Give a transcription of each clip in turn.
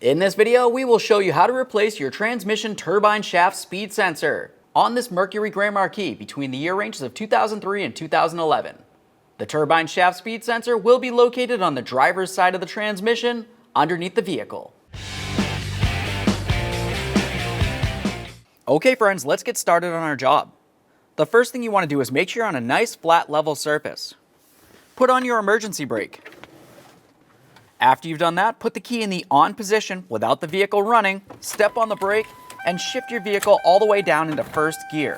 In this video, we will show you how to replace your transmission turbine shaft speed sensor on this Mercury Grand Marquis between the year ranges of 2003 and 2011. The turbine shaft speed sensor will be located on the driver's side of the transmission underneath the vehicle. Okay friends, let's get started on our job. The first thing you want to do is make sure you're on a nice flat level surface. Put on your emergency brake. After you've done that, put the key in the on position without the vehicle running, step on the brake, and shift your vehicle all the way down into first gear.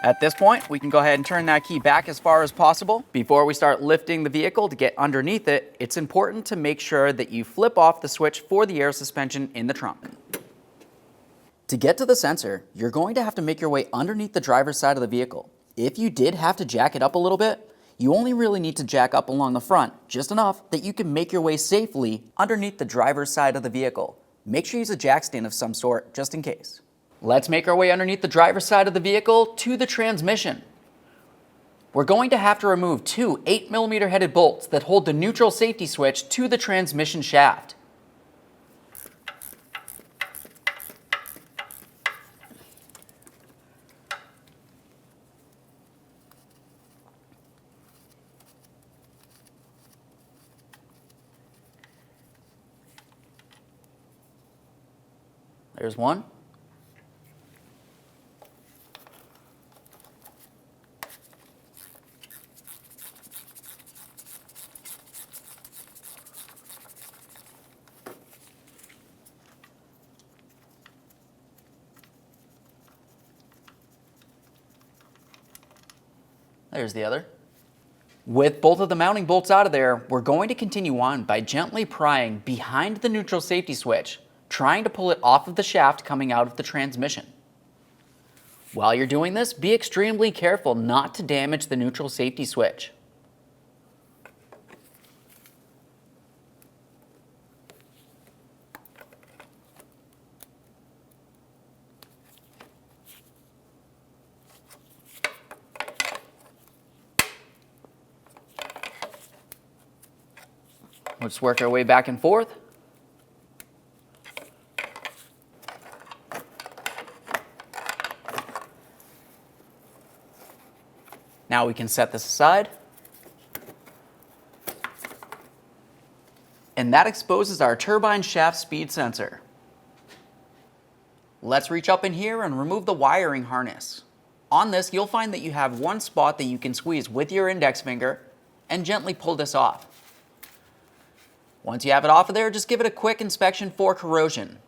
At this point, we can go ahead and turn that key back as far as possible. Before we start lifting the vehicle to get underneath it, it's important to make sure that you flip off the switch for the air suspension in the trunk. To get to the sensor, you're going to have to make your way underneath the driver's side of the vehicle. If you did have to jack it up a little bit, you only really need to jack up along the front, just enough that you can make your way safely underneath the driver's side of the vehicle. Make sure you use a jack stand of some sort, just in case. Let's make our way underneath the driver's side of the vehicle to the transmission. We're going to have to remove two 8mm headed bolts that hold the neutral safety switch to the transmission shaft. There's one. There's the other. With both of the mounting bolts out of there, we're going to continue on by gently prying behind the neutral safety switch, trying to pull it off of the shaft coming out of the transmission. While you're doing this, be extremely careful not to damage the neutral safety switch. Let's work our way back and forth. Now we can set this aside. And that exposes our turbine shaft speed sensor. Let's reach up in here and remove the wiring harness. On this, you'll find that you have one spot that you can squeeze with your index finger and gently pull this off. Once you have it off of there, just give it a quick inspection for corrosion.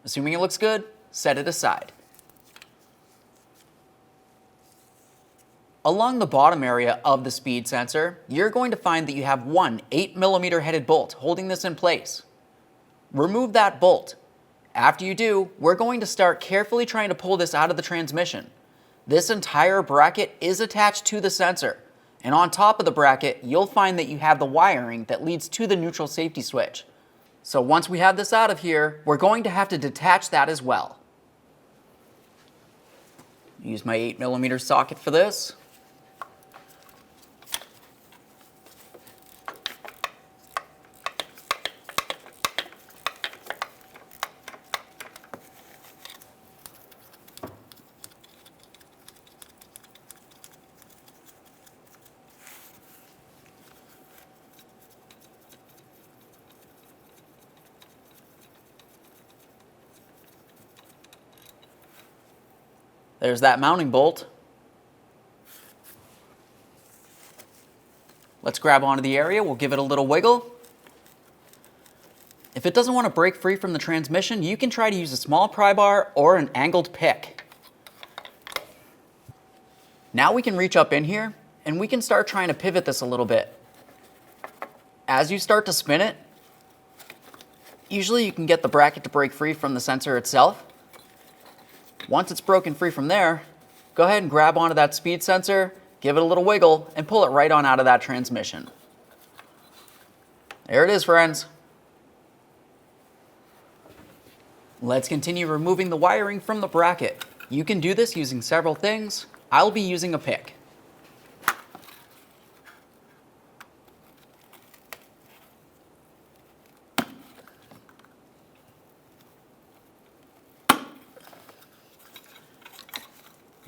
Assuming it looks good, set it aside. Along the bottom area of the speed sensor, you're going to find that you have one 8mm headed bolt holding this in place. Remove that bolt. After you do, we're going to start carefully trying to pull this out of the transmission. This entire bracket is attached to the sensor, and on top of the bracket, you'll find that you have the wiring that leads to the neutral safety switch. So once we have this out of here, we're going to have to detach that as well. Use my 8mm socket for this. There's that mounting bolt. Let's grab onto the area, we'll give it a little wiggle. If it doesn't want to break free from the transmission, you can try to use a small pry bar or an angled pick. Now we can reach up in here and we can start trying to pivot this a little bit. As you start to spin it, usually you can get the bracket to break free from the sensor itself. Once it's broken free from there, go ahead and grab onto that speed sensor, give it a little wiggle, and pull it right on out of that transmission. There it is, friends. Let's continue removing the wiring from the bracket. You can do this using several things. I'll be using a pick.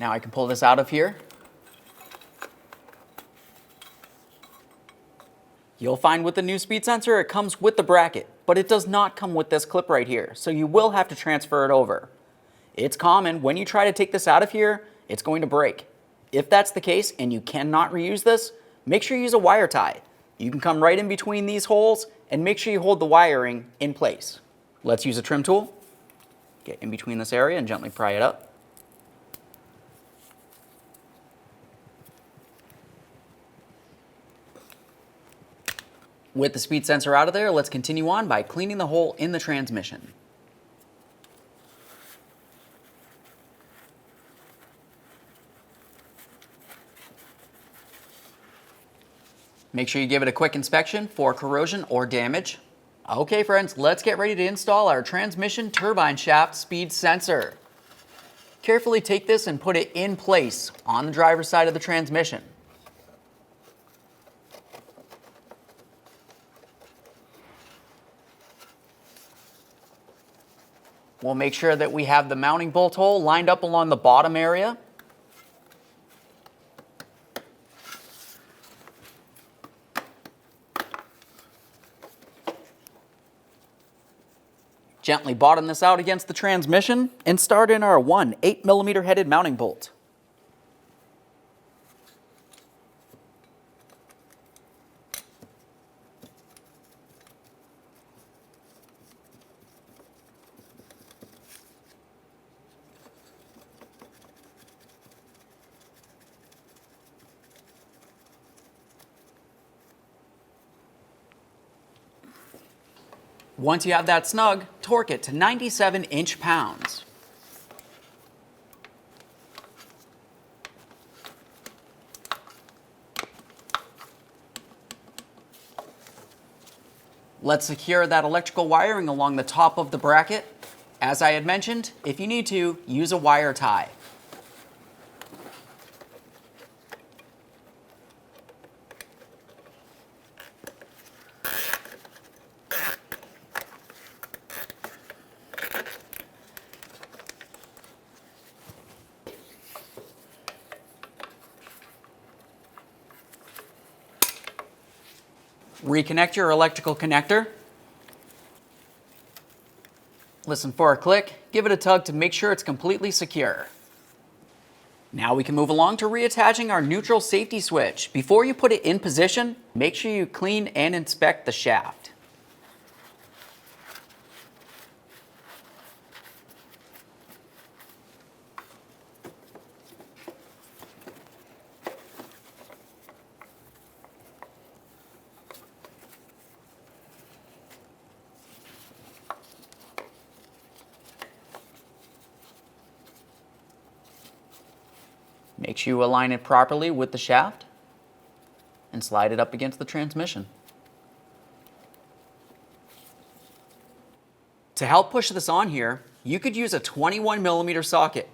Now I can pull this out of here. You'll find with the new speed sensor, it comes with the bracket, but it does not come with this clip right here, so you will have to transfer it over. It's common, when you try to take this out of here, it's going to break. If that's the case and you cannot reuse this, make sure you use a wire tie. You can come right in between these holes and make sure you hold the wiring in place. Let's use a trim tool. Get in between this area and gently pry it up. With the speed sensor out of there, let's continue on by cleaning the hole in the transmission. Make sure you give it a quick inspection for corrosion or damage. Okay friends, let's get ready to install our transmission turbine shaft speed sensor. Carefully take this and put it in place on the driver's side of the transmission. We'll make sure that we have the mounting bolt hole lined up along the bottom area. Gently bottom this out against the transmission and start in our 8mm headed mounting bolt. Once you have that snug, torque it to 97 inch-pounds. Let's secure that electrical wiring along the top of the bracket. As I had mentioned, if you need to, use a wire tie. Reconnect your electrical connector. Listen for a click, give it a tug to make sure it's completely secure. Now we can move along to reattaching our neutral safety switch. Before you put it in position, make sure you clean and inspect the shaft. Make sure you align it properly with the shaft and slide it up against the transmission. To help push this on here, you could use a 21mm socket.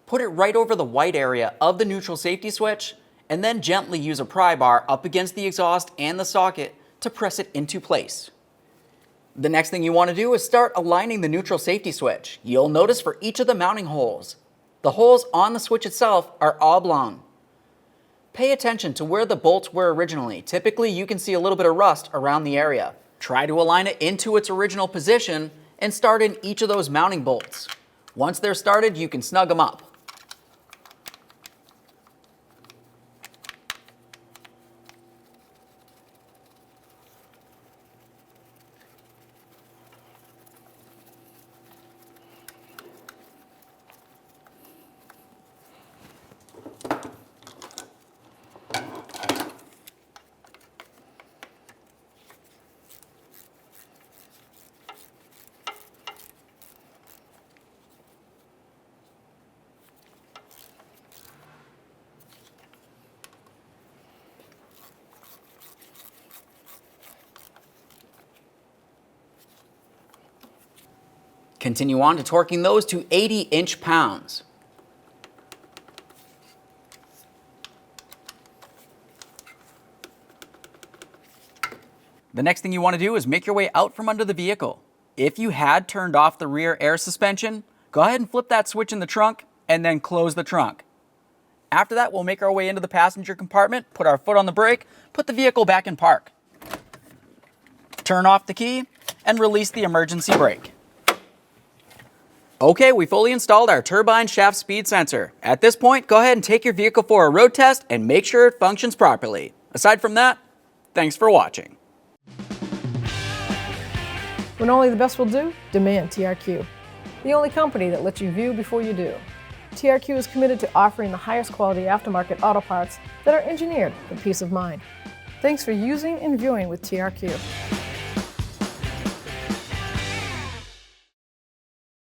Put it right over the white area of the neutral safety switch and then gently use a pry bar up against the exhaust and the socket to press it into place. The next thing you want to do is start aligning the neutral safety switch. You'll notice for each of the mounting holes, the holes on the switch itself are oblong. Pay attention to where the bolts were originally. Typically, you can see a little bit of rust around the area. Try to align it into its original position and start in each of those mounting bolts. Once they're started, you can snug them up. Continue on to torquing those to 80 inch-pounds. The next thing you want to do is make your way out from under the vehicle. If you had turned off the rear air suspension, go ahead and flip that switch in the trunk and then close the trunk. After that, we'll make our way into the passenger compartment, put our foot on the brake, put the vehicle back in park. Turn off the key and release the emergency brake. Okay, we fully installed our turbine shaft speed sensor. At this point, go ahead and take your vehicle for a road test and make sure it functions properly. Aside from that, thanks for watching. When only the best will do, demand TRQ. The only company that lets you view before you do. TRQ is committed to offering the highest quality aftermarket auto parts that are engineered for peace of mind. Thanks for using and viewing with TRQ.